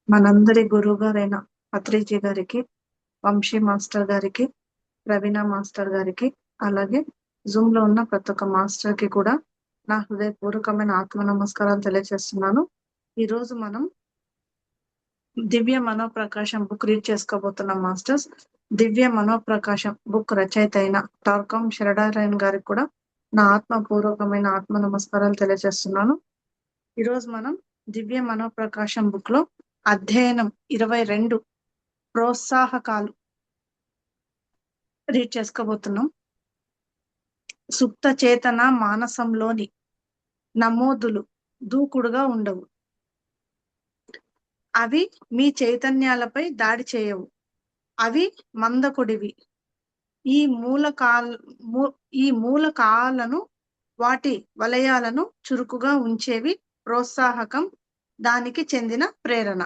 మనందరి గురువు గారైన పత్రిజీ గారికి, వంశీ మాస్టర్ గారికి, ప్రవీణ మాస్టర్ గారికి, అలాగే జూమ్ లో ఉన్న ప్రతి ఒక్క మాస్టర్ కి కూడా నా హృదయపూర్వకమైన ఆత్మ నమస్కారాలు తెలియజేస్తున్నాను. ఈ రోజు మనం దివ్య మనోప్రకాశం బుక్ రీడ్ చేసుకోబోతున్నాం మాస్టర్స్. దివ్య మనోప్రకాశం బుక్ రచయిత అయిన టార్కం శరడారాయణ గారికి కూడా నా ఆత్మపూర్వకమైన ఆత్మ నమస్కారాలు తెలియజేస్తున్నాను. ఈరోజు మనం దివ్య మనోప్రకాశం బుక్ లో అధ్యయనం 22 ప్రోత్సాహకాలు రీడ్ చేసుకోబోతున్నాం. సుప్త చేతన మానసంలోని నమోదులు దూకుడుగా ఉండవు. అవి మీ చైతన్యాలపై దాడి చేయవు. అవి మందకొడివి. ఈ మూలకాలను వాటి వలయాలను చురుకుగా ఉంచేవి ప్రోత్సాహకం, దానికి చెందిన ప్రేరణ.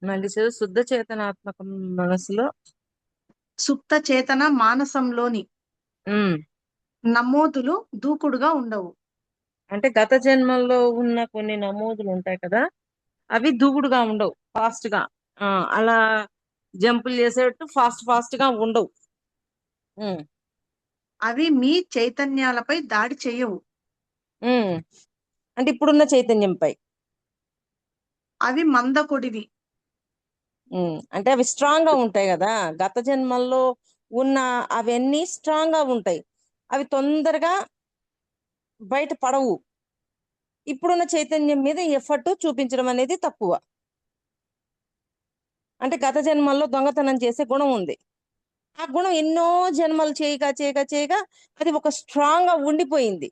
మళ్ళీ శుద్ధ చేతనాత్మక మనసులో సుప్త చేతన మానసంలోని నమోదులు దూకుడుగా ఉండవు. అంటే గత జన్మల్లో ఉన్న కొన్ని నమోదులు ఉంటాయి కదా, అవి దూకుడుగా ఉండవు, ఫాస్ట్ గా అలా జంపులు చేసేట్టు ఫాస్ట్ గా ఉండవు. అవి మీ చైతన్యాలపై దాడి చేయవు. అంటే ఇప్పుడున్న చైతన్యంపై. అవి మందకొడివి. అంటే అవి స్ట్రాంగ్ గా ఉంటాయి కదా, గత జన్మల్లో ఉన్న అవన్నీ స్ట్రాంగ్ గా ఉంటాయి, అవి తొందరగా బయట పడవు. ఇప్పుడున్న చైతన్యం మీద ఎఫర్ట్ చూపించడం అనేది తక్కువ. అంటే గత జన్మల్లో దొంగతనం చేసే గుణం ఉంది, ఆ గుణం ఎన్నో జన్మలు చేయగా అది ఒక స్ట్రాంగ్ గా ఉండిపోయింది.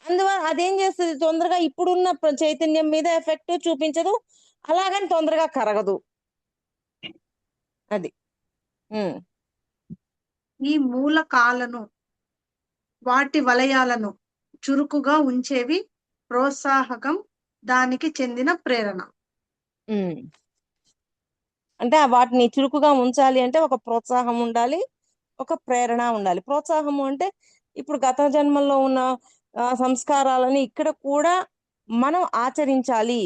అందువల్ల అదేం చేస్తుంది, తొందరగా ఇప్పుడున్న చైతన్యం మీద ఎఫెక్ట్ చూపించదు, అలాగని తొందరగా కరగదు. అది ఈ మూలకాలను వాటి వలయాలను చురుకుగా ఉంచేవి ప్రోత్సాహకం, దానికి చెందిన ప్రేరణ. అంటే వాటిని చురుకుగా ఉంచాలి అంటే ఒక ప్రోత్సాహం ఉండాలి, ఒక ప్రేరణ ఉండాలి. ప్రోత్సాహము అంటే ఇప్పుడు గత జన్మల్లో ఉన్న సంస్కారాలని ఇక్కడ కూడా మనం ఆచరించాలి.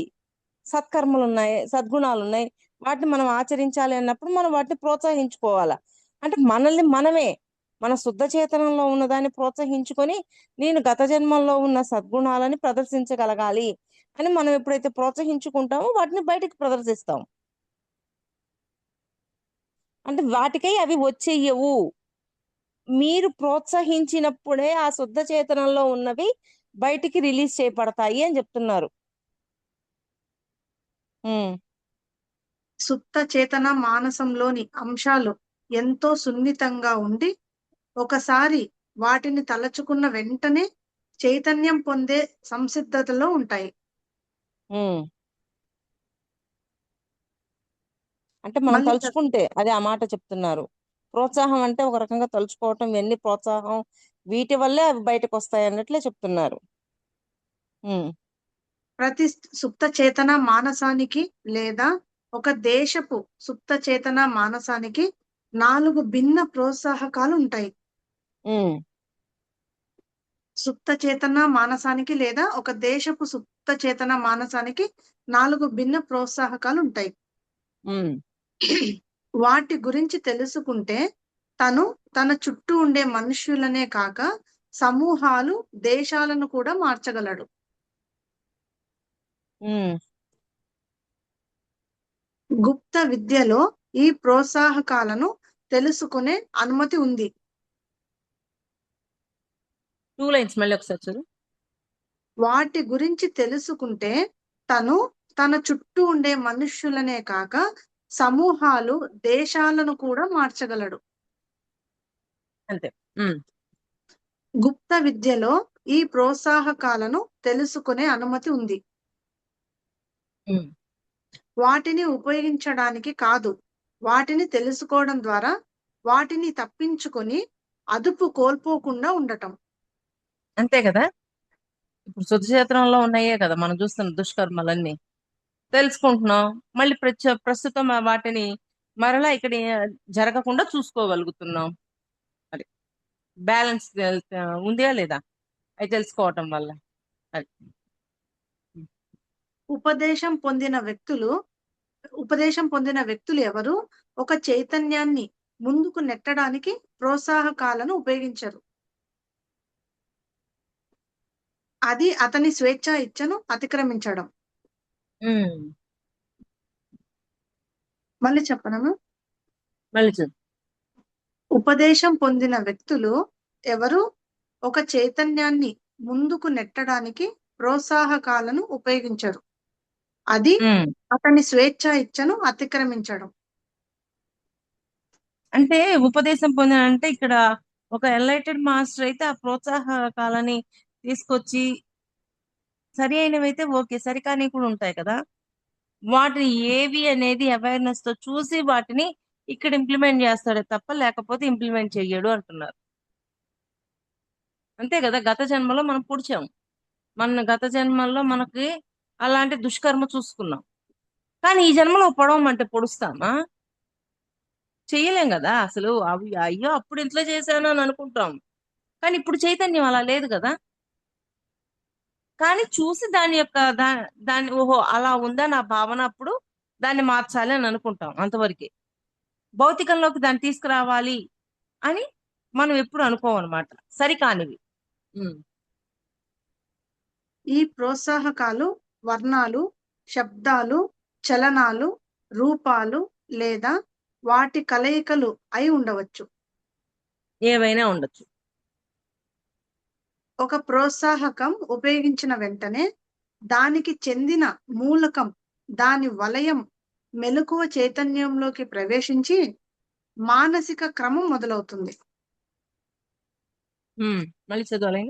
సత్కర్మలు ఉన్నాయి, సద్గుణాలు ఉన్నాయి, వాటిని మనం ఆచరించాలి అన్నప్పుడు మనం వాటిని ప్రోత్సహించుకోవాలా. అంటే మనల్ని మనమే మన శుద్ధ చేతనంలో ఉన్నదాన్ని ప్రోత్సహించుకొని నేను గత జన్మల్లో ఉన్న సద్గుణాలని ప్రదర్శించగలగాలి అని మనం ఎప్పుడైతే ప్రోత్సహించుకుంటామో వాటిని బయటికి ప్రదర్శిస్తాం. అంటే వాటికై అవి వచ్చేయవు. మీరు ప్రోత్సహించినప్పుడే ఆ శుద్ధ చేతనంలో ఉన్నవి బయటికి రిలీజ్ చేయబడతాయి అని చెప్తున్నారు. సుప్త చేతన మానసంలోని అంశాలు ఎంతో సున్నితంగా ఉండి ఒకసారి వాటిని తలచుకున్న వెంటనే చైతన్యం పొందే సంసిద్ధతలో ఉంటాయి. అంటే మనం తలుచుకుంటే అది ఆ మాట చెప్తున్నారు. ప్రోత్సాహం అంటే ఒక రకంగా తలుచుకోవటం, ఇవన్నీ ప్రోత్సాహం, వీటి వల్లే అవి బయటకు వస్తాయి అన్నట్లే చెప్తున్నారు. ప్రతి సుప్త చేతన మానసానికి లేదా ఒక దేశపు సుప్త చేతన మానసానికి 4 భిన్న ప్రోత్సాహకాలు ఉంటాయి. సుప్త చేతన మానసానికి లేదా ఒక దేశపు సుప్త చేతన మానసానికి 4 భిన్న ప్రోత్సాహకాలు ఉంటాయి. వాటి గురించి తెలుసుకుంటే తను తన చుట్టూ ఉండే మనుష్యులనే కాక సమూహాలు, దేశాలను కూడా మార్చగలడు. గుప్త విద్యలో ఈ ప్రోత్సాహకాలను తెలుసుకునే అనుమతి ఉంది. 2 లైన్స్ మళ్ళీ ఒకసారి చదువు. వాటి గురించి తెలుసుకుంటే తను తన చుట్టూ ఉండే మనుష్యులనే కాక సమూహాలు, దేశాలను కూడా మార్చగలడు. అంతే. గుప్త విద్యలో ఈ ప్రోత్సాహకాలను తెలుసుకునే అనుమతి ఉంది. వాటిని ఉపయోగించడానికి కాదు, వాటిని తెలుసుకోవడం ద్వారా వాటిని తప్పించుకొని అదుపు కోల్పోకుండా ఉండటం. అంతే కదా. ఇప్పుడు శుద్ధ చేతనంలో ఉన్నాయే కదా మనం చూస్తున్న దుష్కర్మలన్నీ తెలుసుకుంటున్నాం, మళ్ళీ ప్రస్తుతం వాటిని మరలా ఇక్కడ జరగకుండా చూసుకోగలుగుతున్నాం. అది బ్యాలెన్స్ ఉందా లేదా అది తెలుసుకోవటం వల్ల. అది ఉపదేశం పొందిన వ్యక్తులు ఎవరు ఒక చైతన్యాన్ని ముందుకు నెట్టడానికి ప్రోత్సాహకాలను ఉపయోగించరు. అది అతని స్వేచ్ఛా ఇచ్చను అతిక్రమించడం. ఉమ్, మళ్ళీ చెప్పనమ్మా. మళ్ళీ చదువు. ఉపదేశం పొందిన వ్యక్తులు ఎవరు ఒక చైతన్యాన్ని ముందుకు నెట్టడానికి ప్రోత్సాహకాలను ఉపయోగించరు. అది ఉమ్, అతని స్వేచ్ఛా ఇచ్చను అతిక్రమించడం. అంటే ఉపదేశం పొందిన అంటే ఇక్కడ ఒక ఎన్లైటెడ్ మాస్టర్ అయితే ఆ ప్రోత్సాహకాలని తీసుకొచ్చి సరి అయినవైతే ఓకే, సరికాని కూడా ఉంటాయి కదా, వాటిని ఏవి అనేది అవేర్నెస్ తో చూసి వాటిని ఇక్కడ ఇంప్లిమెంట్ చేస్తాడే తప్ప లేకపోతే ఇంప్లిమెంట్ చెయ్యడు అంటున్నారు. అంతే కదా, గత జన్మలో మనం పుడిచాం, మన గత జన్మల్లో మనకి అలాంటి దుష్కర్మ చూసుకున్నాం, కానీ ఈ జన్మలో పొడవమంటే పొడుస్తామా? చెయ్యలేం కదా అసలు. అవి అయ్యో అప్పుడు ఇంట్లో చేశాను అని అనుకుంటాం, కానీ ఇప్పుడు చైతన్యం అలా లేదు కదా. కానీ చూసి దాని యొక్క దాన్ని ఓహో అలా ఉందా నా భావన, అప్పుడు దాన్ని మార్చాలి అని అనుకుంటాం అంతవరకే. భౌతికంలోకి దాన్ని తీసుకురావాలి అని మనం ఎప్పుడు అనుకోమన్నమాట, సరికానివి. ఉమ్, ఈ ప్రోత్సాహకాలు వర్ణాలు, శబ్దాలు, చలనాలు, రూపాలు లేదా వాటి కలయికలు అయి ఉండవచ్చు. ఏవైనా ఉండొచ్చు. ఒక ప్రోత్సాహకం ఉపయోగించిన వెంటనే దానికి చెందిన మూలకం దాని వలయం మెలకువ చైతన్యంలోకి ప్రవేశించి మానసిక క్రమం మొదలవుతుంది. మళ్ళీ చదవాలి.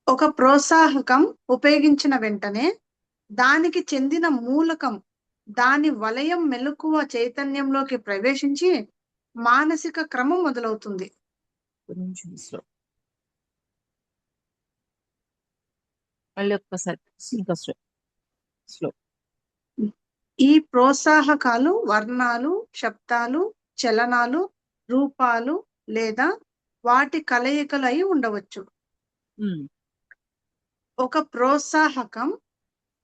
ఒక ప్రోత్సాహకం ఉపయోగించిన వెంటనే దానికి చెందిన మూలకం దాని వలయం మెలకువ చైతన్యంలోకి ప్రవేశించి మానసిక క్రమం మొదలవుతుంది. స్లో, మళ్ళీ ఒక్కసారి ఇంకా స్లో. ఈ ప్రోత్సాహకాలు వర్ణాలు, శబ్దాలు, చలనాలు, రూపాలు లేదా వాటి కలయికలు అయి ఉండవచ్చు. ఒక ప్రోత్సాహకం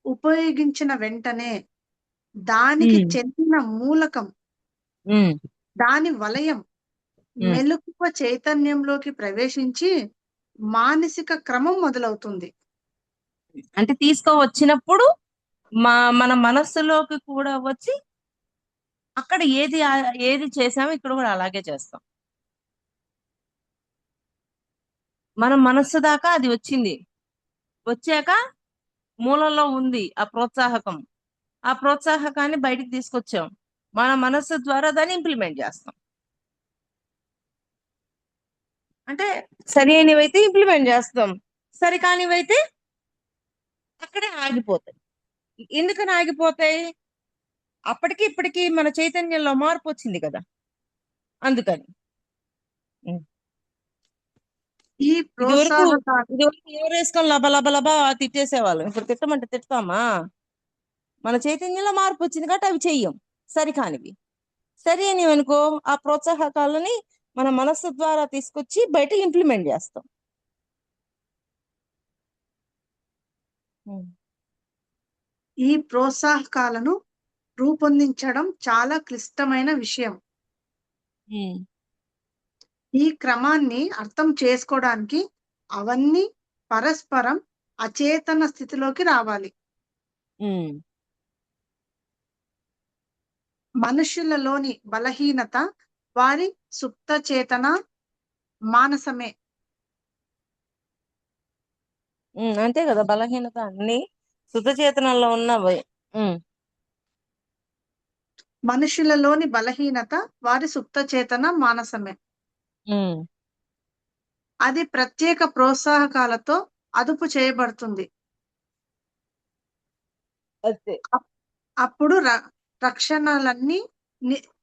ఉపయోగించిన వెంటనే దానికి చెందిన మూలకం దాని వలయం మెలకువ చైతన్యంలోకి ప్రవేశించి మానసిక క్రమం మొదలవుతుంది. అంటే తీసుకోవచ్చినప్పుడు మన మనస్సులోకి కూడా వచ్చి అక్కడ ఏది చేసామో ఇక్కడ కూడా అలాగే చేస్తాం. మన మనస్సు దాకా అది వచ్చింది, వచ్చాక మూలంలో ఉంది ఆ ప్రోత్సాహకం, ఆ ప్రోత్సాహకాన్ని బయటికి తీసుకొచ్చాం, మన మనస్సు ద్వారా దాన్ని ఇంప్లిమెంట్ చేస్తాం. అంటే సరి అయినవైతే ఇంప్లిమెంట్ చేస్తాం, సరికానివైతే అక్కడే ఆగిపోతాయి. ఎందుకని ఆగిపోతాయి? అప్పటికి ఇప్పటికి మన చైతన్యంలో మార్పు వచ్చింది కదా, అందుకని. ఈ ఇదివరకు ప్రోత్సాహకాలు ఎవరు వేసుకొని లబ లబ లబ తిట్టేసేవాళ్ళం, ఇప్పుడు తిట్టమంటే తిడతామా? మన చైతన్యంలో మార్పు వచ్చింది కాబట్టి అవి చెయ్యం, సరికానివి. సరి అని అనుకో ఆ ప్రోత్సాహకాలని మన మనస్సు ద్వారా తీసుకొచ్చి బయట ఇంప్లిమెంట్ చేస్తాం. ఈ ప్రోత్సాహకాలను రూపొందించడం చాలా క్లిష్టమైన విషయం. ఈ క్రమాన్ని అర్థం చేసుకోవడానికి అవన్నీ పరస్పరం అచేతన స్థితిలోకి రావాలి. మనుషులలోని బలహీనత వారి సుప్త చేతన మానసమే. అంతే కదా, బలహీనత అన్ని సుతచేతనంలో ఉన్నవి. మనుషులలోని బలహీనత వారి సుప్త చేతన మానసమే. అది ప్రత్యేక ప్రోత్సాహకాలతో అదుపు చేయబడుతుంది. అప్పుడు రక్షణలన్నీ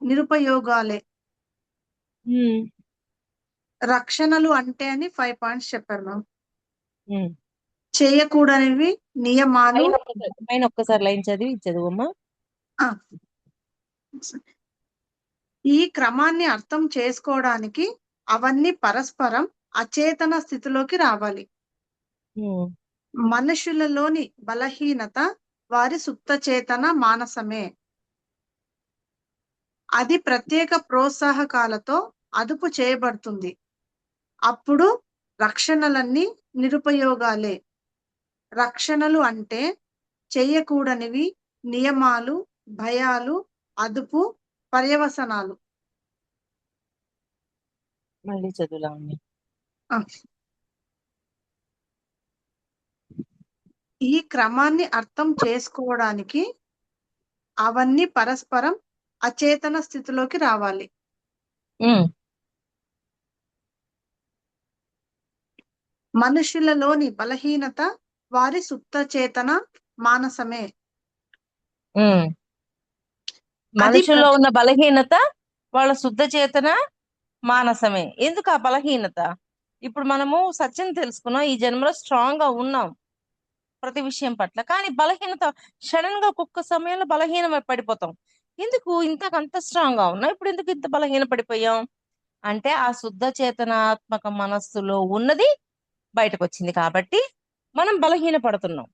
నిరుపయోగాలే. రక్షణలు అంటే అని 5 పాయింట్స్ చెప్పారు మ్యామ్. చేయకూడనివి నియమాలు. ఒక్కసారి లైన్ చదువమ్మా. ఈ క్రమాన్ని అర్థం చేసుకోవడానికి అవన్నీ పరస్పరం అచేతన స్థితిలోకి రావాలి. మనుషులలోని బలహీనత వారి సుప్త చేతన మానసమే. అది ప్రత్యేక ప్రోత్సాహకాలతో అదుపు చేయబడుతుంది. అప్పుడు రక్షణలన్నీ నిరుపయోగాలే. రక్షణలు అంటే చెయ్యకూడనివి, నియమాలు, భయాలు, అదుపు, పర్యవసనాలు. మళ్ళీ చదువులా ఉంది. ఆ, ఈ క్రమాన్ని అర్థం చేసుకోవడానికి అవన్నీ పరస్పరం అచేతన స్థితిలోకి రావాలి. మనుషులలోని బలహీనత వారి సుప్త చేతన మానసమే. అది మనుషుల్లో ఉన్న బలహీనత వాళ్ళ శుద్ధ చేతన మానసమే. ఎందుకు ఆ బలహీనత? ఇప్పుడు మనము సత్యం తెలుసుకున్నాం, ఈ జన్మలో స్ట్రాంగ్ గా ఉన్నాం ప్రతి విషయం పట్ల, కానీ బలహీనత సడన్ గా ఒక్కొక్క సమయంలో బలహీనం పడిపోతాం. ఎందుకు ఇంతకంత స్ట్రాంగ్ గా ఉన్నాం, ఇప్పుడు ఎందుకు ఇంత బలహీన పడిపోయాం అంటే ఆ శుద్ధ చేతనాత్మక మనస్సులో ఉన్నది బయటకు వచ్చింది కాబట్టి మనం బలహీన పడుతున్నాం.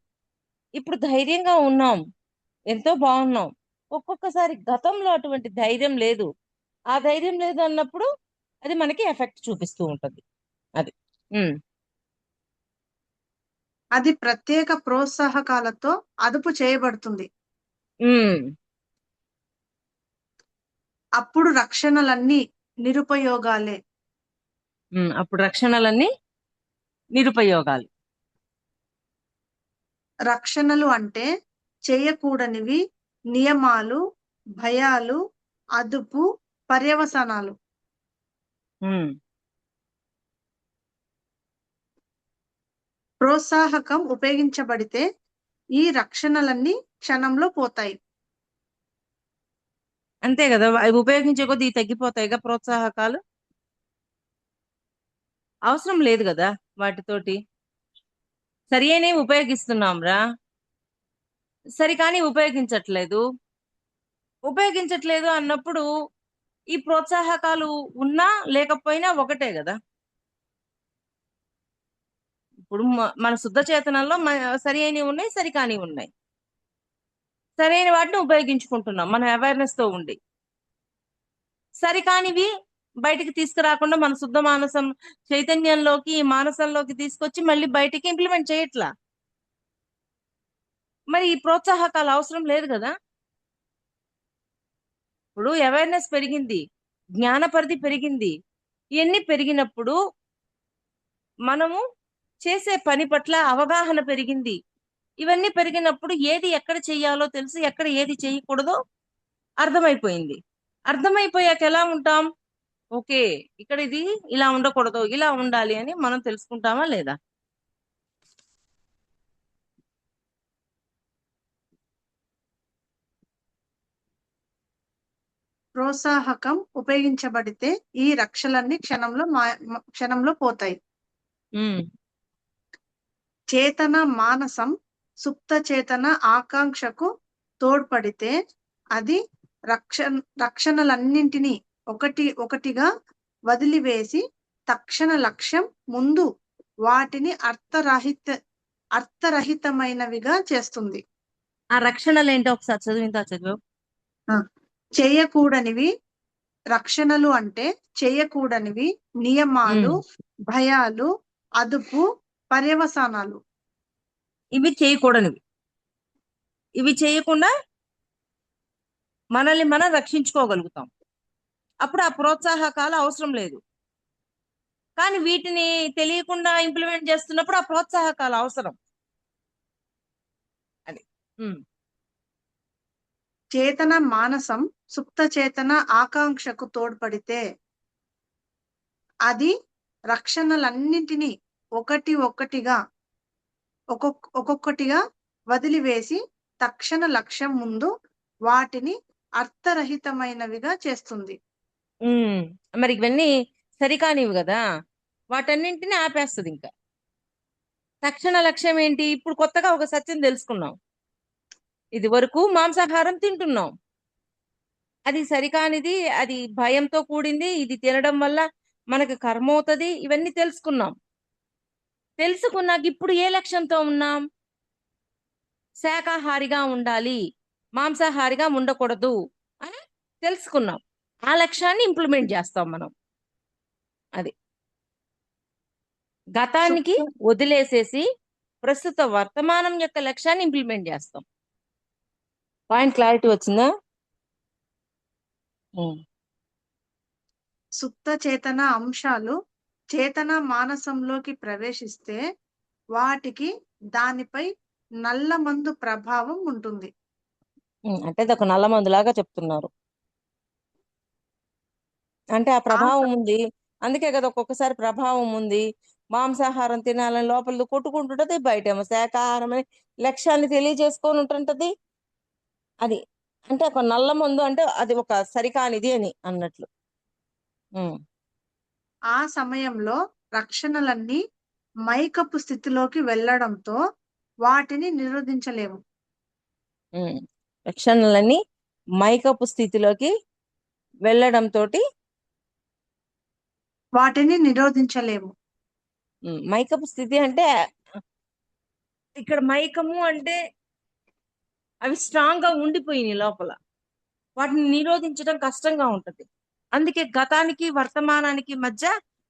ఇప్పుడు ధైర్యంగా ఉన్నాం, ఎంతో బాగున్నాం. ఒక్కొక్కసారి గతంలో అటువంటి ధైర్యం లేదు. ఆ ధైర్యం లేదు అన్నప్పుడు అది మనకి ఎఫెక్ట్ చూపిస్తూ ఉంటుంది. అది అది ప్రత్యేక ప్రోత్సాహకాలతో అదుపు చేయబడుతుంది. అప్పుడు రక్షణలన్నీ నిరుపయోగాలే. అప్పుడు రక్షణలన్నీ నిరుపయోగాలు. రక్షణలు అంటే చేయకూడనివి, నియమాలు, భయాలు, అదుపు, పర్యవసనాలు. ప్రోత్సాహకం ఉపయోగించబడితే ఈ రక్షణలన్నీ క్షణంలో పోతాయి. అంతే కదా, అవి ఉపయోగించే కొద్దీ తగ్గిపోతాయిగా ప్రోత్సాహకాలు. అవసరం లేదు కదా వాటితోటి. సరి అయినవి ఉపయోగిస్తున్నాం రా, సరి కానీ ఉపయోగించట్లేదు అన్నప్పుడు ఈ ప్రోత్సాహకాలు ఉన్నా లేకపోయినా ఒకటే కదా. ఇప్పుడు మన శుద్ధ చేతనంలో సరి అయినవి ఉన్నాయి, సరి కాని ఉన్నాయి. సరైన వాటిని ఉపయోగించుకుంటున్నాం మనం అవేర్నెస్ తో ఉండి. సరికానివి బయటికి తీసుకురాకుండా మన శుద్ధ మానసం చైతన్యంలోకి, మానసంలోకి తీసుకొచ్చి మళ్ళీ బయటికి ఇంప్లిమెంట్ చేయట్లా. మరి ఈ ప్రోత్సాహకాలు అవసరం లేదు కదా. ఇప్పుడు అవేర్నెస్ పెరిగింది, జ్ఞాన పరిధి పెరిగింది. ఇవన్నీ పెరిగినప్పుడు మనము చేసే పని పట్ల అవగాహన పెరిగింది. ఇవన్నీ పెరిగినప్పుడు ఏది ఎక్కడ చెయ్యాలో తెలుసు, ఎక్కడ ఏది చేయకూడదో అర్థమైపోయింది. అర్థమైపోయాక ఎలా ఉంటాం? ఓకే, ఇక్కడ ఇది ఇలా ఉండకూడదు, ఇలా ఉండాలి అని మనం తెలుసుకుంటామా లేదా? ప్రోత్సాహకం ఉపయోగించబడితే ఈ రక్షలన్నీ క్షణంలో పోతాయి. చేతన మానసం సుప్త చేతన ఆకాంక్షకు తోడ్పడితే అది రక్షణలన్నింటినీ ఒకటిగా వదిలివేసి తక్షణ లక్ష్యం ముందు వాటిని అర్థరహితమైనవిగా చేస్తుంది. ఆ రక్షణలు ఏంటో ఒకసారి చదువు. చేయకూడనివి రక్షణలు అంటే చేయకూడనివి, నియమాలు, భయాలు, అదుపు, పర్యవసానాలు. ఇవి చేయకూడనివి. ఇవి చేయకుండా మనల్ని మనం రక్షించుకోగలుగుతాం. అప్పుడు ఆ ప్రోత్సాహకాలు అవసరం లేదు. కానీ వీటిని తెలియకుండా ఇంప్లిమెంట్ చేస్తున్నప్పుడు ఆ ప్రోత్సాహకాలు అవసరం. అది చేతన మానసం సుప్త చేతన ఆకాంక్షకు తోడ్పడితే అది రక్షణలన్నింటినీ ఒక్కొక్కటిగా వదిలివేసి తక్షణ లక్ష్యం ముందు వాటిని అర్థరహితమైనవిగా చేస్తుంది. మరి ఇవన్నీ సరికానివి కదా, వాటన్నింటినీ ఆపేస్తుంది. ఇంకా తక్షణ లక్ష్యం ఏంటి? ఇప్పుడు కొత్తగా ఒక సత్యం తెలుసుకున్నాం. ఇది వరకు మాంసాహారం తింటున్నాం, అది సరికానిది, అది భయంతో కూడింది, ఇది తినడం వల్ల మనకు కర్మ అవుతుంది. ఇవన్నీ తెలుసుకున్నాక ఇప్పుడు ఏ లక్ష్యంతో ఉన్నాం? శాకాహారిగా ఉండాలి, మాంసాహారిగా ఉండకూడదు అని తెలుసుకున్నాం. ఆ లక్ష్యాన్ని ఇంప్లిమెంట్ చేస్తాం మనం. అది గతానికి సుప్త వదిలేసేసి ప్రస్తుత వర్తమానం యొక్క లక్ష్యాన్ని ఇంప్లిమెంట్ చేస్తాం. పాయింట్ క్లారిటీ వచ్చిందా? ఉమ్. సుప్త చేతన అంశాలు చేతన మానసంలోకి ప్రవేశిస్తే వాటికి దానిపై నల్లమందు ప్రభావం ఉంటుంది. అంటే ఇది ఒక నల్ల మందులాగా చెప్తున్నారు. అంటే ఆ ఆ ప్రభావం స- ఉంది, అందుకే కదా ఒక్కొక్కసారి ప్రభావం ఉంది. మాంసాహారం తినాలని లోపల కొట్టుకుంటుంటది, బయటేమో శాకాహారం అని లక్ష్యాన్ని తెలియజేసుకొని ఉంటుంటది. అది అంటే ఒక నల్ల మందు అంటే అది ఒక సరికానిది అని అన్నట్లు. ఉమ్, ఆ సమయంలో రక్షణలన్నీ మైకపు స్థితిలోకి వెళ్ళడంతో వాటిని నిరోధించలేము. ఉమ్. లక్షణాలన్నీ మైకపు స్థితిలోకి వెళ్ళడంతో వాటిని నిరోధించలేము. మైకపు స్థితి అంటే ఇక్కడ మైకము అంటే అవి స్ట్రాంగ్ గా ఉండిపోయినాయి లోపల, వాటిని నిరోధించడం కష్టంగా ఉంటది. అందుకే గతానికి వర్తమానానికి మధ్య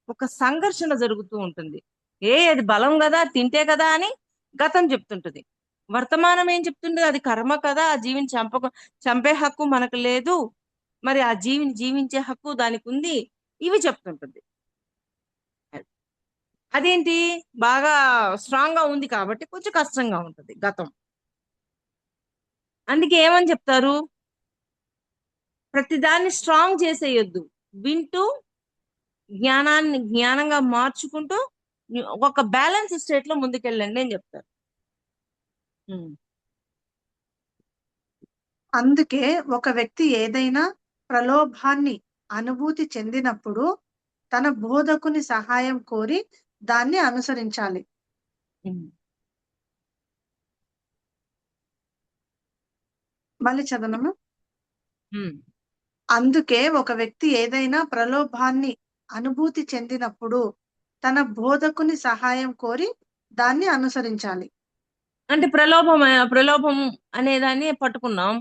ఒక సంఘర్షణ జరుగుతూ ఉంటుంది. అది బలం కదా, తింటే కదా అని గతం చెప్తుంటది. వర్తమానం ఏం చెప్తుంది? అది కర్మ కదా, ఆ జీవిని చంపే హక్కు మనకు లేదు, మరి ఆ జీవిని జీవించే హక్కు దానికి ఉంది, ఇవి చెప్తుంటుంది. అదేంటి, బాగా స్ట్రాంగ్ గా ఉంది కాబట్టి కొంచెం కష్టంగా ఉంటది గతం. అందుకే ఏమని చెప్తారు, ప్రతిదాన్ని స్ట్రాంగ్ చేసేయొద్దు, వింటూ జ్ఞానాన్ని జ్ఞానంగా మార్చుకుంటూ ఒక బ్యాలెన్స్ స్టేట్ లో ముందుకెళ్ళండి అని చెప్తారు. ఉమ్. అందుకే ఒక వ్యక్తి ఏదైనా ప్రలోభాన్ని అనుభూతి చెందినప్పుడు తన బోధకుని సహాయం కోరి దాన్ని అనుసరించాలి. ఉమ్. మళ్ళీ చదవనము. ఉమ్. అందుకే ఒక వ్యక్తి ఏదైనా ప్రలోభాన్ని అనుభూతి చెందినప్పుడు తన బోధకుని సహాయం కోరి దాన్ని అనుసరించాలి. అంటే ప్రలోభం అనేదాన్ని పట్టుకున్నాం.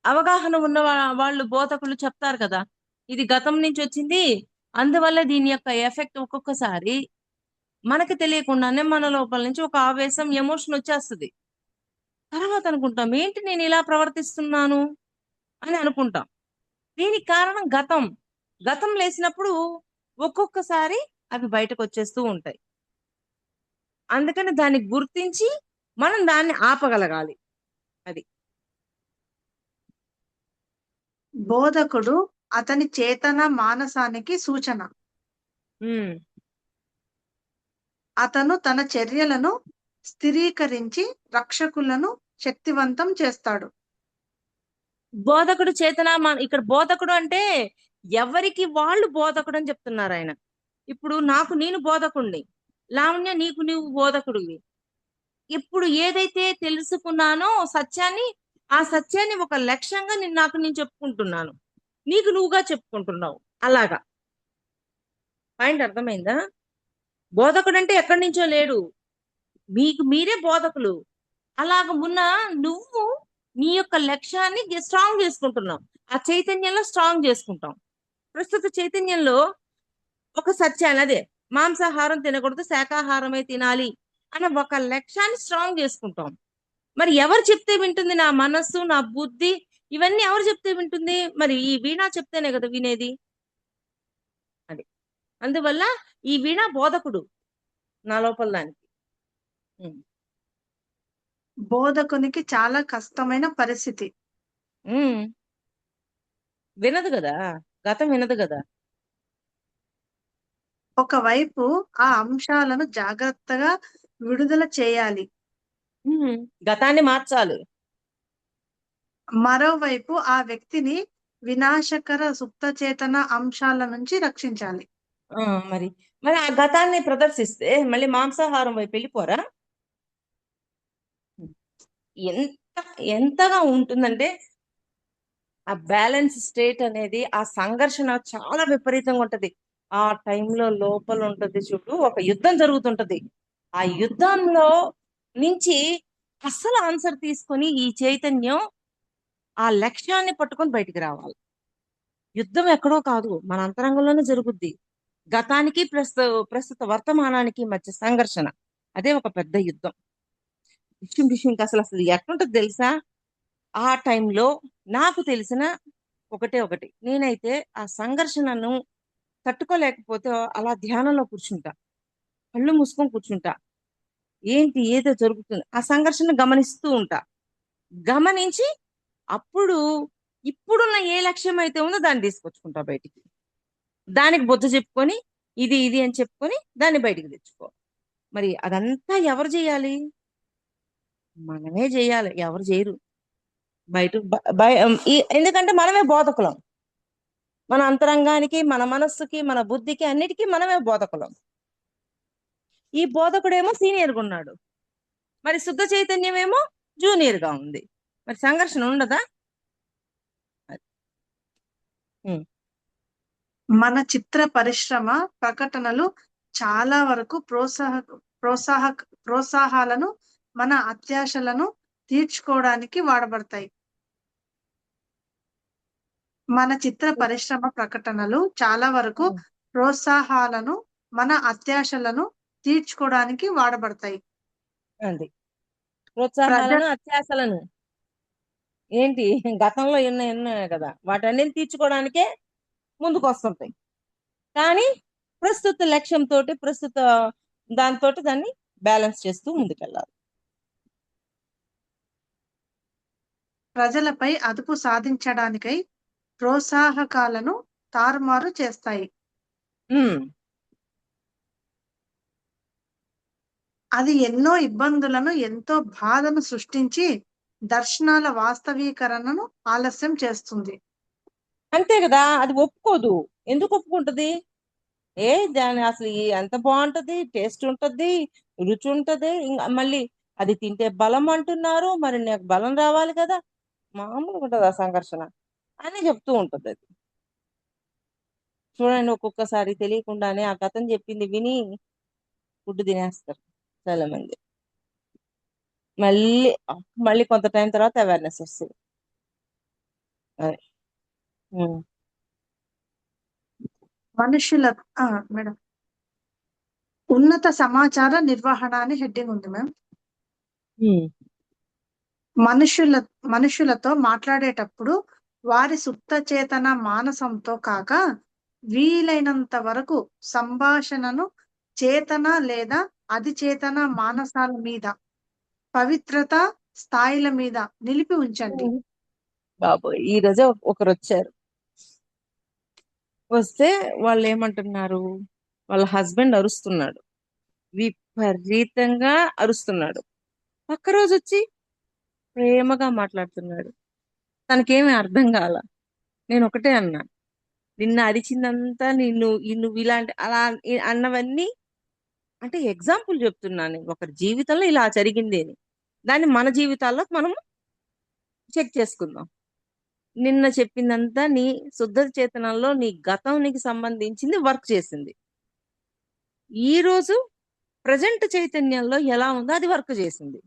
అవగాహన ఉన్న వాళ్ళు బోధకులు చెప్తారు కదా, ఇది గతం నుంచి వచ్చింది, అందువల్ల దీని యొక్క ఎఫెక్ట్ ఒక్కొక్కసారి మనకి తెలియకుండానే మన లోపల నుంచి ఒక ఆవేశం, ఎమోషన్ వచ్చేస్తుంది. తర్వాత అనుకుంటాం, ఏంటి నేను ఇలా ప్రవర్తిస్తున్నాను అని అనుకుంటాం. దీనికి కారణం గతం. గతం లేసినప్పుడు ఒక్కొక్కసారి అవి బయటకు వచ్చేస్తూ ఉంటాయి. అందుకని దాన్ని గుర్తించి మనం దాన్ని ఆపగలగాలి. అది బోధకుడు అతని చేతన మానసానికి సూచన. ఉమ్. అతను తన చర్యలను స్థిరీకరించి రక్షకులను శక్తివంతం చేస్తాడు. బోధకుడు చేతన ఇక్కడ బోధకుడు అంటే ఎవరికి వాళ్ళు బోధకుడు అని చెప్తున్నారు ఆయన. ఇప్పుడు నాకు నేను బోధకుడిని, లావణ్య నీకు నువ్వు బోధకుడివి. ఇప్పుడు ఏదైతే తెలుసుకున్నానో సత్యాన్ని, ఆ సత్యాన్ని ఒక లక్ష్యంగా నేను చెప్పుకుంటున్నాను, నీకు నువ్వుగా చెప్పుకుంటున్నావు. అలాగా పాయింట్ అర్థమైందా? బోధకుడు అంటే ఎక్కడి నుంచో లేడు, మీకు మీరే బోధకులు. అలాగ ఉన్న నువ్వు నీ యొక్క లక్ష్యాన్ని స్ట్రాంగ్ చేసుకుంటున్నావు, ఆ చైతన్యంలో స్ట్రాంగ్ చేసుకుంటాం. ప్రస్తుత చైతన్యంలో ఒక సత్యాన్ని, అదే మాంసాహారం తినకూడదు, శాకాహారమే తినాలి అన్న ఒక లక్ష్యాన్ని స్ట్రాంగ్ చేసుకుంటాం. మరి ఎవరు చెప్తే వింటుంది? నా మనస్సు, నా బుద్ధి, ఇవన్నీ ఎవరు చెప్తే వింటుంది? మరి ఈ వీణా చెప్తేనే కదా వినేది. అది అందువల్ల ఈ వీణా బోధకుడు నా లోపల దానికి. ఉమ్. బోధకునికి చాలా కష్టమైన పరిస్థితి. ఉమ్. వినదు కదా, గతం వినదు కదా. ఒకవైపు ఆ అంశాలను జాగ్రత్తగా విడుదల చేయాలి, ఉమ్. గతాన్ని మార్చాలి. మరోవైపు ఆ వ్యక్తిని వినాశకర సుప్తచేతన అంశాల నుంచి రక్షించాలి. ఆ, మరి మరి ఆ గతాన్ని ప్రదర్శిస్తే మళ్ళీ మాంసాహారం వైపు వెళ్ళిపోరా? ఎంత ఎంతగా ఉంటుందంటే ఆ బ్యాలెన్స్ స్టేట్ అనేది, ఆ సంఘర్షణ చాలా విపరీతంగా ఉంటది. ఆ టైంలో లోపల ఉంటది చూడు, ఒక యుద్ధం జరుగుతుంటది. ఆ యుద్ధంలో నుంచి అస్సలు ఆన్సర్ తీసుకొని ఈ చైతన్యం ఆ లక్ష్యాన్ని పట్టుకొని బయటికి రావాలి. యుద్ధం ఎక్కడో కాదు, మన అంతరంగంలోనే జరుగుద్ది. గతానికి ప్రస్తుత వర్తమానానికి మధ్య సంఘర్షణ, అదే ఒక పెద్ద యుద్ధం. డిష్యూంకి అసలు అసలు ఎట్లుంటది తెలుసా? ఆ టైంలో నాకు తెలిసిన ఒకటి, నేనైతే ఆ సంఘర్షణను తట్టుకోలేకపోతే అలా ధ్యానంలో కూర్చుంటా, కళ్ళు మూసుకొని కూర్చుంటా. ఏంటి ఏదో జరుగుతుంది, ఆ సంఘర్షణ గమనిస్తూ ఉంటా. గమనించి అప్పుడు ఇప్పుడున్న ఏ లక్ష్యం అయితే ఉందో దాన్ని తీసుకొచ్చుకుంటా బయటికి. దానికి బుద్ధ చెప్పుకొని ఇది ఇది అని చెప్పుకొని దాన్ని బయటికి తెచ్చుకో. మరి అదంతా ఎవరు చేయాలి? మనమే చేయాలి, ఎవరు చేయరు. బయట ఎందుకంటే మనమే బోధకులం. మన అంతరంగానికి, మన మనస్సుకి, మన బుద్ధికి, అన్నిటికీ మనమే బోధకులం. ఈ బోధకుడేమో సీనియర్గా ఉన్నాడు, మరి శుద్ధ చైతన్యం ఏమో జూనియర్ గా ఉంది. మరి సంఘర్షణ ఉండదా? ఉమ్, మన చిత్ర పరిశ్రమ ప్రకటనలు చాలా వరకు ప్రోత్సాహ ప్రోత్సాహాలను మన అత్యాశలను తీర్చుకోవడానికి వాడబడతాయి. మన చిత్ర పరిశ్రమ ప్రకటనలు చాలా వరకు ఉమ్, ప్రోత్సాహాలను మన అత్యాశలను తీర్చుకోవడానికి వాడబడతాయి. అది ప్రజ ప్రోత్సాహాలను, అత్యాశలను ఏంటి గతంలో ఎన్నో ఉన్నాయి కదా, వాటన్నిటిని తీర్చుకోవడానికే ముందుకు వస్తుంటాయి. కానీ ప్రస్తుత లక్ష్యంతో, ప్రస్తుత దాంతో దాన్ని బ్యాలెన్స్ చేస్తూ ముందుకెళ్ళాలి. ప్రజలపై అదుపు సాధించడానికై ప్రోత్సాహకాలను తారుమారు చేస్తాయి. ఉమ్, అది ఎన్నో ఇబ్బందులను, ఎంతో బాధను సృష్టించి దర్శనాల వాస్తవీకరణను ఆలస్యం చేస్తుంది. అంతే కదా, అది ఒప్పుకోదు. ఎందుకు ఒప్పుకుంటది? దాని అసలు ఎంత బాగుంటది, టేస్ట్ ఉంటది, రుచి ఉంటది, ఇంకా మళ్ళీ అది తింటే బలం అంటున్నారు, మరి నాకు బలం రావాలి కదా, మామూలుగా ఉంటది ఆ సంఘర్షణ అని చెప్తూ ఉంటది అది. చూడండి, ఒక్కొక్కసారి తెలియకుండానే ఆ కథను చెప్పింది విని ఫుడ్ తినేస్తారు చాలా మంది. మళ్ళీ మళ్ళీ కొంత టైం తర్వాత అవేర్నెస్ వస్తుంది. అది. ఉమ్. మనుషుల మేడం, ఉన్నత సమాచార నిర్వహణ అని హెడ్డింగ్ ఉంది మ్యామ్. ఉమ్. మనుషుల మనుషులతో మాట్లాడేటప్పుడు వారి సుప్త చేతన మానసంతో కాక వీలైనంత వరకు సంభాషణను చేతన లేదా అధిచేతన మానసాల మీద, పవిత్రత స్థాయిల మీద నిలిపి ఉంచండి. బాబోయ్, ఈ రోజే ఒకరు వచ్చారు. వస్తే వాళ్ళు ఏమంటున్నారు, వాళ్ళ హస్బెండ్ అరుస్తున్నాడు, విపరీతంగా అరుస్తున్నాడు. పక్క రోజు వచ్చి ప్రేమగా మాట్లాడుతున్నాడు. తనకేమీ అర్థం కాల. నేను ఒకటే అన్నా, నిన్న అరిచిందంతా నువ్వు ఇలాంటి అలా అన్నవన్నీ అంటే ఎగ్జాంపుల్ చెప్తున్నాను, ఒకరి జీవితంలో ఇలా జరిగింది అని. దాన్ని మన జీవితాల్లో మనం చెక్ చేసుకుందాం. నిన్న చెప్పిందంతా నీ శుద్ధ చేతనంలో నీ గతానికి సంబంధించింది వర్క్ చేసింది. ఈ రోజు ప్రజెంట్ చైతన్యంలో ఎలా ఉందో అది వర్క్ చేసింది.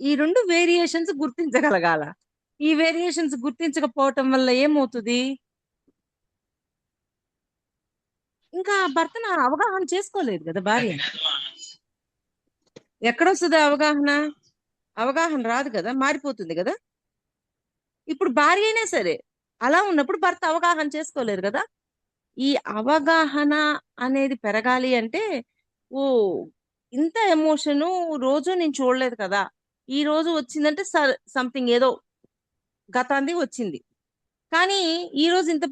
ఈ రెండు వేరియేషన్స్ గుర్తించగలగాల. ఈ వేరియేషన్స్ గుర్తించకపోవటం వల్ల ఏమవుతుంది, ఇంకా భర్తను అవగాహన చేసుకోలేదు కదా భార్య. ఎక్కడొస్తుంది అవగాహన? అవగాహన రాదు కదా, మారిపోతుంది కదా. ఇప్పుడు భార్య అయినా సరే అలా ఉన్నప్పుడు భర్త అవగాహన చేసుకోలేరు కదా. ఈ అవగాహన అనేది పెరగాలి అంటే, ఓ ఇంత ఎమోషను రోజు నేను చూడలేదు కదా, ఈ రోజు వచ్చిందంటే సంథింగ్ ఏదో గతాంది వచ్చింది. కానీ ఈ రోజు ఇంత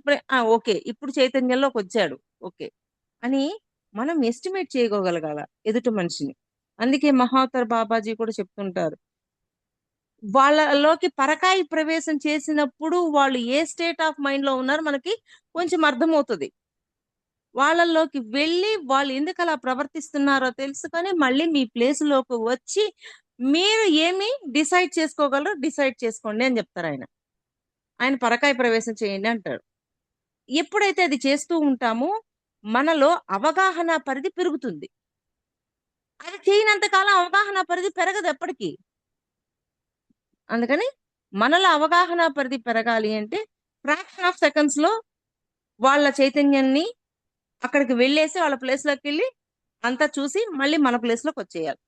ఓకే, ఇప్పుడు చైతన్యంలోకి వచ్చాడు, ఓకే అని మనం ఎస్టిమేట్ చేయగలగాల ఎదుటి మనిషిని. అందుకే మహావతార్ బాబాజీ కూడా చెప్తుంటారు, వాళ్ళలోకి పరకాయ ప్రవేశం చేసినప్పుడు వాళ్ళు ఏ స్టేట్ ఆఫ్ మైండ్ లో ఉన్నారో మనకి కొంచెం అర్థమవుతుంది. వాళ్ళలోకి వెళ్ళి వాళ్ళు ఎందుకు అలా ప్రవర్తిస్తున్నారో తెలుసుకొని మళ్ళీ మీ ప్లేస్ లోకి వచ్చి మీరు ఏమి డిసైడ్ చేసుకోగలరో డిసైడ్ చేసుకోండి అని చెప్తారు ఆయన. ఆయన పరకాయ ప్రవేశం చేయండి అంటారు. ఎప్పుడైతే అది చేస్తూ ఉంటామో మనలో అవగాహన పరిధి పెరుగుతుంది. అది చేయనంత కాలం అవగాహన పరిధి పెరగదు ఎప్పటికీ. అందుకని మనలో అవగాహన పరిధి పెరగాలి అంటే ఫ్రాక్షన్ ఆఫ్ సెకండ్స్ లో వాళ్ళ చైతన్యాన్ని అక్కడికి వెళ్ళేసి వాళ్ళ ప్లేస్ లోకి వెళ్ళి అంతా చూసి మళ్ళీ మన ప్లేస్ లోకి వచ్చేయాలి.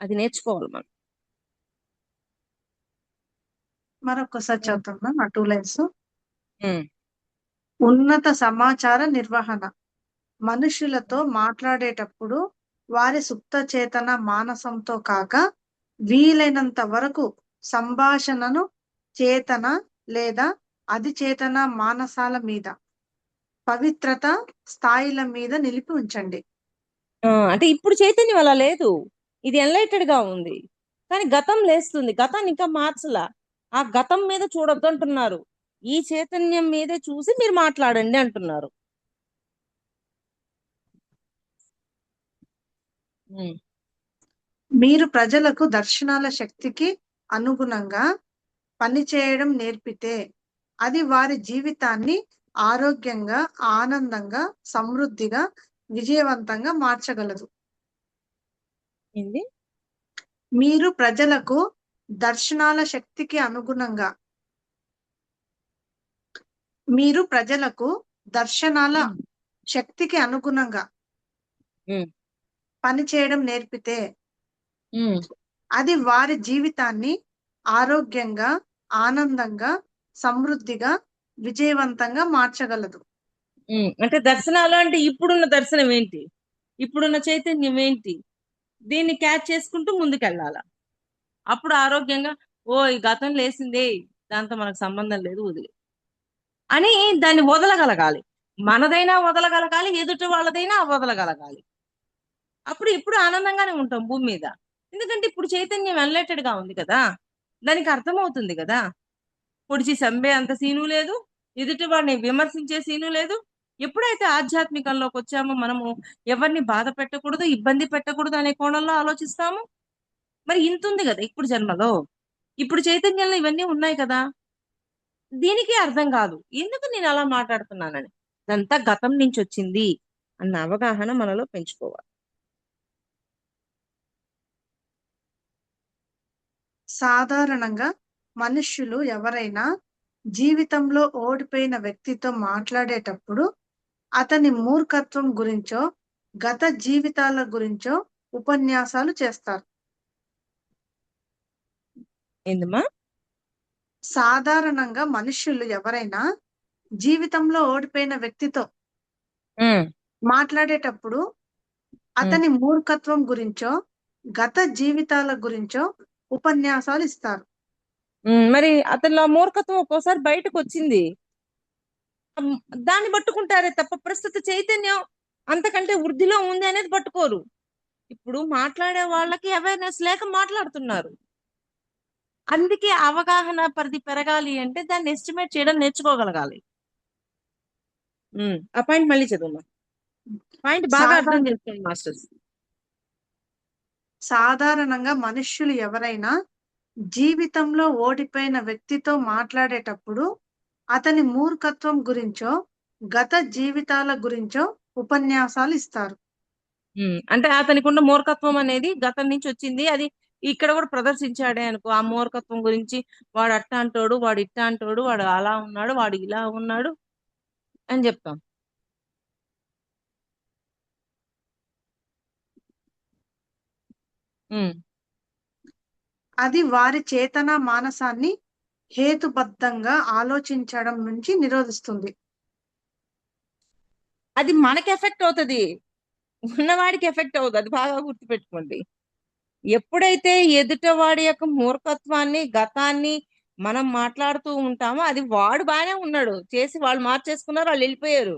అది నేర్చుకోవాలి మనం. మరొకసారి చదువుతున్నా ఆ 2 లైన్స్. ఉమ్, ఉన్నత సమాచార నిర్వహణ. మనుషులతో మాట్లాడేటప్పుడు వారి సుప్త చేతన మానసంతో కాక వీలైనంత వరకు సంభాషణను చేతన లేదా అధిచేతన మానసాల మీద, పవిత్రత స్థాయిల మీద నిలిపి ఉంచండి. అంటే ఇప్పుడు చైతన్యం అలా లేదు. ఇది ఎన్లైటెడ్ గా ఉంది. కానీ గతం లేస్తుంది. గతాన్ని ఇంకా మార్చలా. ఆ గతం మీద చూడొద్దు అంటున్నారు. ఈ చైతన్యం మీదే చూసి మీరు మాట్లాడండి అంటున్నారు. ఉమ్, మీరు ప్రజలకు దర్శనాల శక్తికి అనుగుణంగా పనిచేయడం నేర్పితే అది వారి జీవితాన్ని ఆరోగ్యంగా, ఆనందంగా, సమృద్ధిగా, విజయవంతంగా మార్చగలదు. ఏంది? మీరు ప్రజలకు దర్శనాల శక్తికి అనుగుణంగా మీరు ప్రజలకు దర్శనాల ఉమ్, శక్తికి అనుగుణంగా ఉమ్, పనిచేయడం నేర్పితే ఉమ్, అది వారి జీవితాన్ని ఆరోగ్యంగా, ఆనందంగా, సమృద్ధిగా, విజయవంతంగా మార్చగలదు. అంటే దర్శనాలు అంటే ఇప్పుడున్న దర్శనం ఏంటి? ఇప్పుడున్న చైతన్యం ఏంటి? దీన్ని క్యాచ్ చేసుకుంటూ ముందుకెళ్ళాల. అప్పుడు ఆరోగ్యంగా, ఓ ఈ గతం లేసిందే, దాంతో మనకు సంబంధం లేదు, వదిలే అని దాన్ని వదలగలగాలి. మనదైనా వదలగలగాలి, ఎదుటి వాళ్ళదైనా వదలగలగాలి. అప్పుడు ఇప్పుడు ఆనందంగానే ఉంటాం భూమి మీద. ఎందుకంటే ఇప్పుడు చైతన్యం ఎన్లైటెడ్ గా ఉంది కదా, దానికి అర్థమవుతుంది కదా. పొడిచి చంపే అంత సీను లేదు, ఎదుటి వాడిని విమర్శించే సీను లేదు. ఎప్పుడైతే ఆధ్యాత్మికంలోకి వచ్చామో మనము ఎవరిని బాధ పెట్టకూడదు, ఇబ్బంది పెట్టకూడదు అనే కోణంలో ఆలోచిస్తాము. మరి ఇంత ఉంది కదా ఇప్పుడు జన్మలో. ఇప్పుడు చైతన్యంలో ఇవన్నీ ఉన్నాయి కదా. దీనికి అర్థం కాదు ఎందుకు నేను అలా మాట్లాడుతున్నానని. ఇదంతా గతం నుంచి వచ్చింది అన్న అవగాహన మనలో పెంచుకోవాలి. సాధారణంగా మనుష్యులు ఎవరైనా జీవితంలో ఓడిపోయిన వ్యక్తితో మాట్లాడేటప్పుడు అతని మూర్ఖత్వం గురించో, గత జీవితాల గురించో ఉపన్యాసాలు చేస్తారు. ఏందమ్మా? సాధారణంగా మనుష్యులు ఎవరైనా జీవితంలో ఓడిపోయిన వ్యక్తితో ఉమ్, మాట్లాడేటప్పుడు ఉమ్, అతని మూర్ఖత్వం గురించో, గత జీవితాల గురించో ఉపన్యాసాలు ఇస్తారు. మరి అతనిలో మూర్ఖత్వం ఒక్కోసారి బయటకు వచ్చింది. ఉమ్, దాన్ని పట్టుకుంటారే తప్ప ప్రస్తుత చైతన్యం అంతకంటే వృద్ధిలో ఉంది అనేది పట్టుకోరు. ఇప్పుడు మాట్లాడే వాళ్ళకి అవేర్నెస్ లేక మాట్లాడుతున్నారు. అందుకే అవగాహన పరిధి పెరగాలి అంటే దాన్ని ఎస్టిమేట్ చేయడం నేర్చుకోగలగాలి. ఆ పాయింట్ మళ్ళీ చదువు. పాయింట్ బాగా సాధా అర్థం చేసుకోండి మాస్టర్స్. సాధారణంగా మనుష్యులు ఎవరైనా జీవితంలో ఓడిపోయిన వ్యక్తితో మాట్లాడేటప్పుడు అతని మూర్ఖత్వం గురించో, గత జీవితాల గురించో ఉపన్యాసాలు ఇస్తారు. అంటే అతనికి ఉన్న మూర్ఖత్వం అనేది గతం నుంచి వచ్చింది. అది ఇక్కడ కూడా ప్రదర్శించాడే అనుకో, ఆ మూర్ఖత్వం గురించి వాడు అట్టా అంటాడు, వాడు ఇట్టా అంటాడు, వాడు అలా ఉన్నాడు, వాడు ఇలా ఉన్నాడు అని చెప్తాం. ఉమ్, అది వారి చేతన మానసాన్ని హేతుబద్ధంగా ఆలోచించడం నుంచి నిరోధిస్తుంది. అది మనకి ఎఫెక్ట్ అవుతుంది, ఉన్నవాడికి ఎఫెక్ట్ అవుతుంది. అది బాగా గుర్తుపెట్టుకోండి. ఎప్పుడైతే ఎదుటవాడి యొక్క మూర్ఖత్వాన్ని, గతాన్ని మనం మాట్లాడుతూ ఉంటామో అది వాడు బాగానే ఉన్నాడు చేసి వాళ్ళు మార్చేసుకున్నారు, వాళ్ళు వెళ్ళిపోయారు.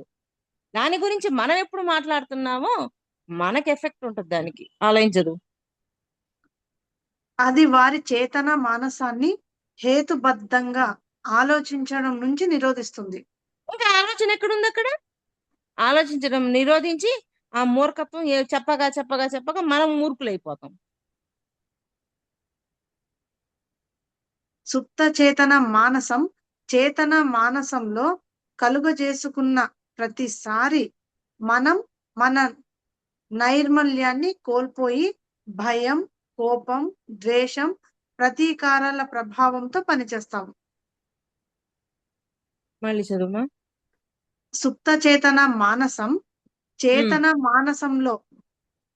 దాని గురించి మనం ఎప్పుడు మాట్లాడుతున్నామో మనకి ఎఫెక్ట్ ఉంటుంది దానికి. ఆలోచించదు. అది వారి చేతన మానసాన్ని హేతుబద్ధంగా ఆలోచించడం నుంచి నిరోధిస్తుంది. ఇంకా ఆలోచన ఎక్కడుంది అక్కడ? ఆలోచించడం నిరోధించి ఆ మూర్ఖత్వం చెప్పగా చెప్పగా చెప్పగా మనం మూర్ఖులైపోతాం. సుప్త చేతన మానసంలో కలుగజేసుకున్న ప్రతిసారి మనం మన నైర్మల్యాన్ని కోల్పోయి భయం, కోపం, ద్వేషం, ప్రతీకారాల ప్రభావంతో పనిచేస్తాం. మళ్ళీ చదువుమా. సుప్త చేతన మానసం చేతన మానసంలో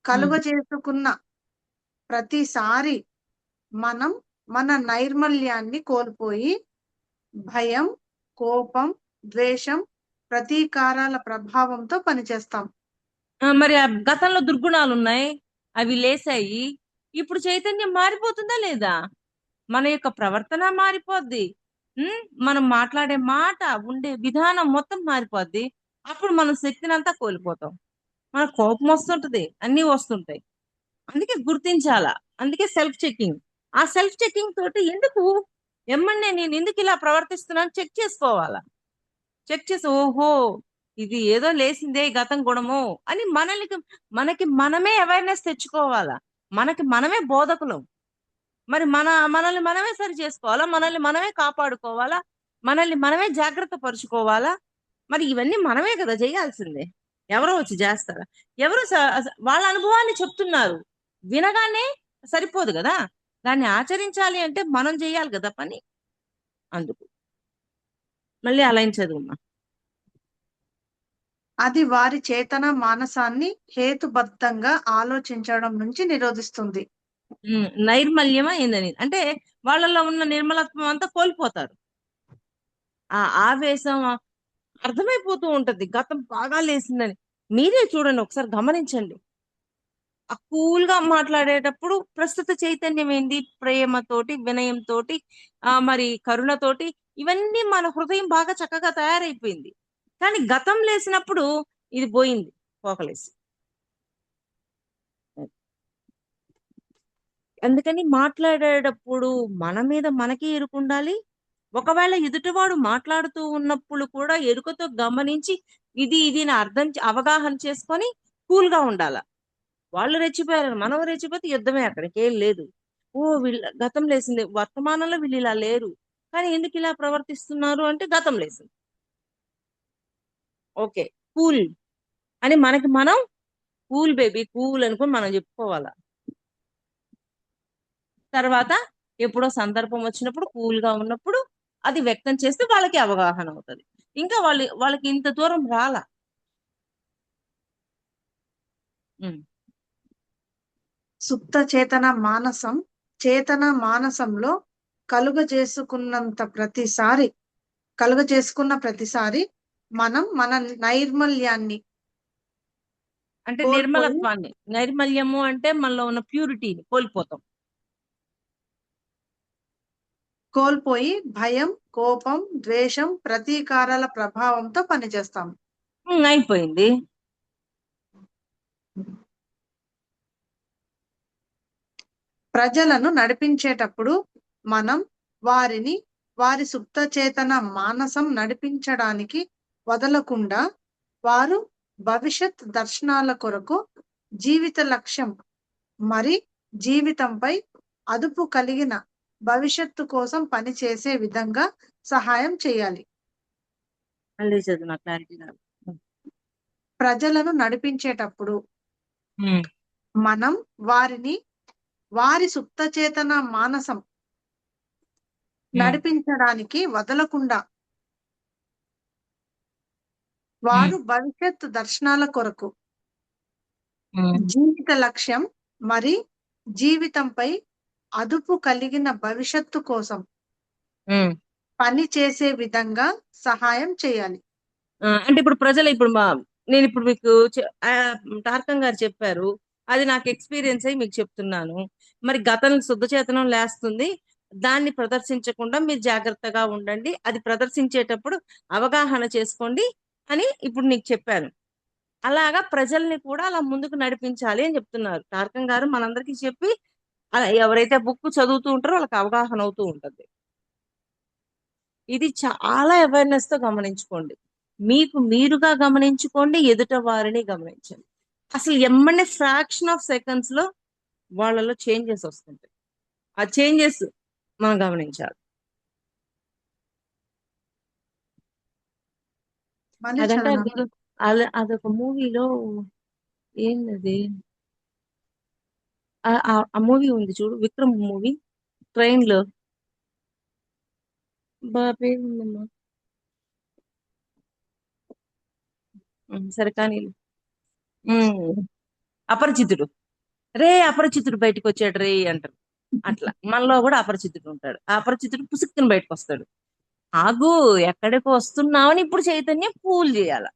కలుగ చేసుకున్న ప్రతిసారి మనం మన నైర్మల్యాన్ని కోల్పోయి భయం, కోపం, ద్వేషం, ప్రతీకారాల ప్రభావంతో పనిచేస్తాం. మరి ఆ గతంలో దుర్గుణాలు ఉన్నాయి, అవి లేసాయి. ఇప్పుడు చైతన్యం మారిపోతుందా లేదా? మన యొక్క ప్రవర్తన మారిపోద్ది. మనం మాట్లాడే మాట, ఉండే విధానం మొత్తం మారిపోద్ది. అప్పుడు మనం శక్తిని అంతా కోల్పోతాం. మన కోపం వస్తుంటది, అన్ని వస్తుంటాయి. అందుకే గుర్తించాలా. అందుకే సెల్ఫ్ చెకింగ్. ఆ సెల్ఫ్ చెకింగ్ తోటి ఎందుకు ఎమ్మన్నే నేను ఎందుకు ఇలా ప్రవర్తిస్తున్నాను చెక్ చేసుకోవాలా. చెక్ చేసి ఓహో ఇది ఏదో లేసిందే ఈ గతం గుణము అని మనకి మనమే అవేర్నెస్ తెచ్చుకోవాలా. మనకి మనమే బోధకులం. మరి మనల్ని మనమే సరి చేసుకోవాలా, మనల్ని మనమే కాపాడుకోవాలా, మనల్ని మనమే జాగ్రత్త పరుచుకోవాలా. మరి ఇవన్నీ మనమే కదా చేయాల్సిందే. ఎవరో వచ్చి చేస్తారా? ఎవరు వాళ్ళ అనుభవాన్ని చెప్తున్నారు, వినగానే సరిపోదు కదా, దాన్ని ఆచరించాలి అంటే మనం చేయాలి కదా పని. అందుకు మళ్ళీ అలా చదువుమా. అది వారి చేతన మానసాన్ని హేతుబద్ధంగా ఆలోచించడం నుంచి నిరోధిస్తుంది. నైర్మల్యమా ఏందని అంటే వాళ్ళలో ఉన్న నిర్మలత్వం అంతా కోల్పోతారు. ఆ ఆవేశం అర్థమైపోతూ ఉంటది గతం బాగా లేసిందని. మీరే చూడండి, ఒకసారి గమనించండి. ఆ కూల్ గా మాట్లాడేటప్పుడు ప్రస్తుత చైతన్యం ఏంది? ప్రేమతోటి, వినయంతోటి, మరి కరుణతోటి, ఇవన్నీ మన హృదయం బాగా చక్కగా తయారైపోయింది. కానీ గతం లేసినప్పుడు ఇది పోయింది, పోకలేసి. అందుకని మాట్లాడేటప్పుడు మన మీద మనకి ఎరుకుండాలి. ఒకవేళ ఎదుటివాడు మాట్లాడుతూ ఉన్నప్పుడు కూడా ఎరుకతో గమనించి ఇది నా అవగాహన చేసుకొని కూల్ గా ఉండాల. వాళ్ళు రెచ్చిపోయారు, మనం రెచ్చిపోతే యుద్ధమే, అక్కడికి ఏం లేదు. ఓ వీళ్ళ గతం లేసింది, వర్తమానంలో వీళ్ళు ఇలా లేరు, కానీ ఎందుకు ఇలా ప్రవర్తిస్తున్నారు అంటే గతం లేసింది. ఓకే, కూల్ అని మనకి మనం కూల్ బేబీ, కూల్ అనుకుని మనం చెప్పుకోవాలా. తర్వాత ఎప్పుడో సందర్భం వచ్చినప్పుడు కూల్ గా ఉన్నప్పుడు అది వ్యక్తం చేస్తే వాళ్ళకి అవగాహన అవుతుంది. ఇంకా వాళ్ళకి ఇంత దూరం రాలా. సుప్త చేతన మానసం చేతన మానసంలో కలుగజేసుకున్న ప్రతిసారి మనం మన నైర్మల్యాన్ని అంటే కోల్పోయి నిర్మలత్వాన్ని, నైర్మల్యము అంటే మనలో ఉన్న ప్యూరిటీని కోల్పోయి భయం, కోపం, ద్వేషం, ప్రతీకారాల ప్రభావంతో పనిచేస్తాం. అయిపోయింది. ప్రజలను నడిపించేటప్పుడు మనం వారి సుప్త చేతన మానసం నడిపించడానికి వదలకుండా వారు భవిష్యత్ దర్శనాల కొరకు జీవిత లక్ష్యం మరి జీవితంపై అదుపు కలిగిన భవిష్యత్తు కోసం పనిచేసే విధంగా సహాయం చేయాలి. ప్రజలను నడిపించేటప్పుడు మనం వారి సుప్త చేతన మానసం నడిపించడానికి వదలకుండా వారు భవిష్యత్తు దర్శనాల కొరకు జీవిత లక్ష్యం మరి జీవితంపై అదుపు కలిగిన భవిష్యత్తు కోసం పని చేసే విధంగా సహాయం చేయాలి. అంటే ఇప్పుడు ప్రజలు నేను ఇప్పుడు మీకు టార్కం గారు చెప్పారు, అది నాకు ఎక్స్పీరియన్స్ అయ్యి మీకు చెప్తున్నాను. మరి గతం శుద్ధ చేతనం లేస్తుంది, దాన్ని ప్రదర్శించకుండా మీరు జాగ్రత్తగా ఉండండి, అది ప్రదర్శించేటప్పుడు అవగాహన చేసుకోండి అని ఇప్పుడు నీకు చెప్పాను. అలాగా ప్రజల్ని కూడా అలా ముందుకు నడిపించాలి అని చెప్తున్నారు టార్కం గారు మనందరికీ చెప్పి. అలా ఎవరైతే బుక్ చదువుతూ ఉంటారో వాళ్ళకి అవగాహన అవుతూ ఉంటుంది. ఇది చాలా అవేర్నెస్ తో గమనించుకోండి. మీకు మీరుగా గమనించుకోండి, ఎదుట వారిని గమనించండి. అసలు ఎమ్మనే ఫ్రాక్షన్ ఆఫ్ సెకండ్స్ లో వాళ్ళలో చేంజెస్ వస్తుంటాయి. ఆ చేంజెస్ మనం గమనించాలి. అదంటే అదొక మూవీలో ఏంటది, ఆ మూవీ ఉంది చూడు, విక్రమ్ మూవీ, ట్రైన్ లో బాబే ఉందమ్మా. సరే కానీ అపరిచితుడు, రే అపరిచితుడు బయటకు వచ్చాడు రే అంటారు. అట్లా మనలో కూడా అపరిచితుడు ఉంటాడు. ఆ అపరిచితుడు పుసుక్కుని బయటకు వస్తాడు. ఆగు, ఎక్కడికి వస్తున్నావని ఇప్పుడు చైతన్యం కూల్ చేయాల.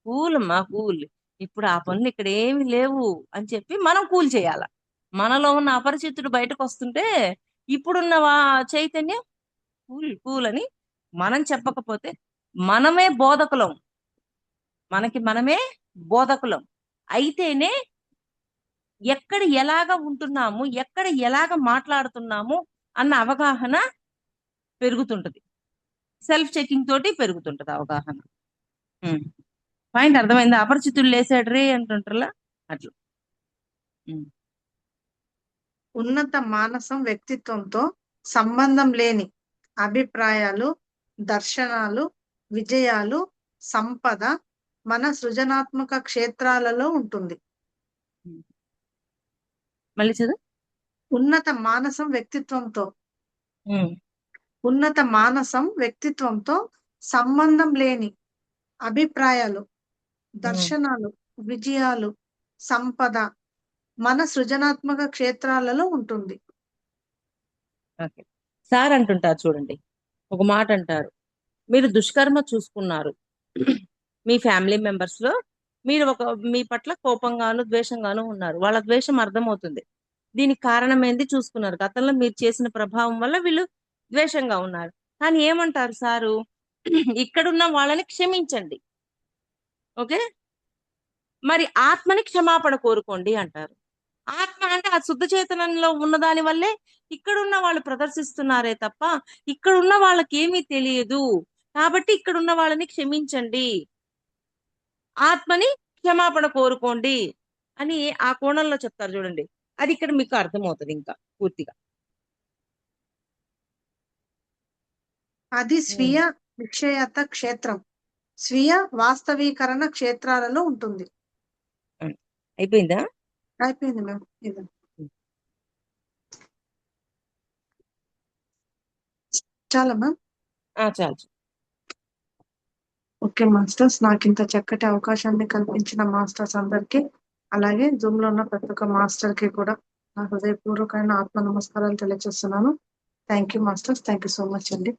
కూలమ్మా కూల్, ఇప్పుడు ఆ పనులు ఇక్కడ ఏమి లేవు అని చెప్పి మనం కూల్ చేయాల. మనలో ఉన్న అపరిచితుడు బయటకు వస్తుంటే ఇప్పుడున్న చైతన్యం కూల్ కూల్ అని మనం చెప్పకపోతే మనమే బోధకులం, మనమే బోధకులం అయితేనే ఎక్కడ ఎలాగ ఉంటున్నాము, ఎక్కడ ఎలాగ మాట్లాడుతున్నాము అన్న అవగాహన పెరుగుతుంటది. సెల్ఫ్ చెకింగ్ తోటి పెరుగుతుంటది అవగాహన. పాయింట్ అర్థమైందా? అపరిచితుడు లేసాడు రే అంటుంటారా అట్లా. ఉన్నత మానసం వ్యక్తిత్వంతో సంబంధం లేని అభిప్రాయాలు, దర్శనాలు, విజయాలు, సంపద మన సృజనాత్మక క్షేత్రాలలో ఉంటుంది. మళ్ళీ చదువు. ఉన్నత మానసం వ్యక్తిత్వంతో ఉన్నత మానసం వ్యక్తిత్వంతో సంబంధం లేని అభిప్రాయాలు, దర్శనాలు, విజయాలు, సంపద మన సృజనాత్మక క్షేత్రాలలో ఉంటుంది. ఓకే, సార్ అంటుంటారు చూడండి, ఒక మాట అంటారు, మీరు దుష్కర్మ చూసుకున్నారు, మీ ఫ్యామిలీ మెంబర్స్ లో మీరు మీ పట్ల కోపంగాను ద్వేషంగాను ఉన్నారు, వాళ్ళ ద్వేషం అర్థమవుతుంది. దీనికి కారణం ఏంది చూసుకున్నారు, గతంలో మీరు చేసిన ప్రభావం వల్ల వీళ్ళు ద్వేషంగా ఉన్నారు. కానీ ఏమంటారు సారు, ఇక్కడున్న వాళ్ళని క్షమించండి, ఓకే, మరి ఆత్మని క్షమాపణ కోరుకోండి అంటారు. ఆత్మ అంటే ఆ శుద్ధ చేతనంలో ఉన్న దాని వల్లే ఇక్కడున్న వాళ్ళు ప్రదర్శిస్తున్నారే తప్ప ఇక్కడున్న వాళ్ళకి ఏమీ తెలియదు. కాబట్టి ఇక్కడున్న వాళ్ళని క్షమించండి, ఆత్మని క్షమాపణ కోరుకోండి అని ఆ కోణంలో చెప్తారు చూడండి. అది ఇక్కడ మీకు అర్థమవుతుంది ఇంకా పూర్తిగా. అది స్వీయ నిశ్చయత క్షేత్రం, స్వీయ వాస్తవీకరణ క్షేత్రాలలో ఉంటుంది. అయిపోయిందా? అయిపోయింది మ్యామ్. ఇది చాలా మ్యామ్. చాలు. ఓకే మాస్టర్స్, నాకు ఇంత చక్కటి అవకాశాన్ని కల్పించిన మాస్టర్స్ అందరికి, అలాగే జూమ్ లో ఉన్న ప్రతి ఒక్క మాస్టర్ కి కూడా నా హృదయపూర్వకమైన ఆత్మ నమస్కారాలు తెలియజేస్తున్నాను. Thank you masters, thank you so much అండి.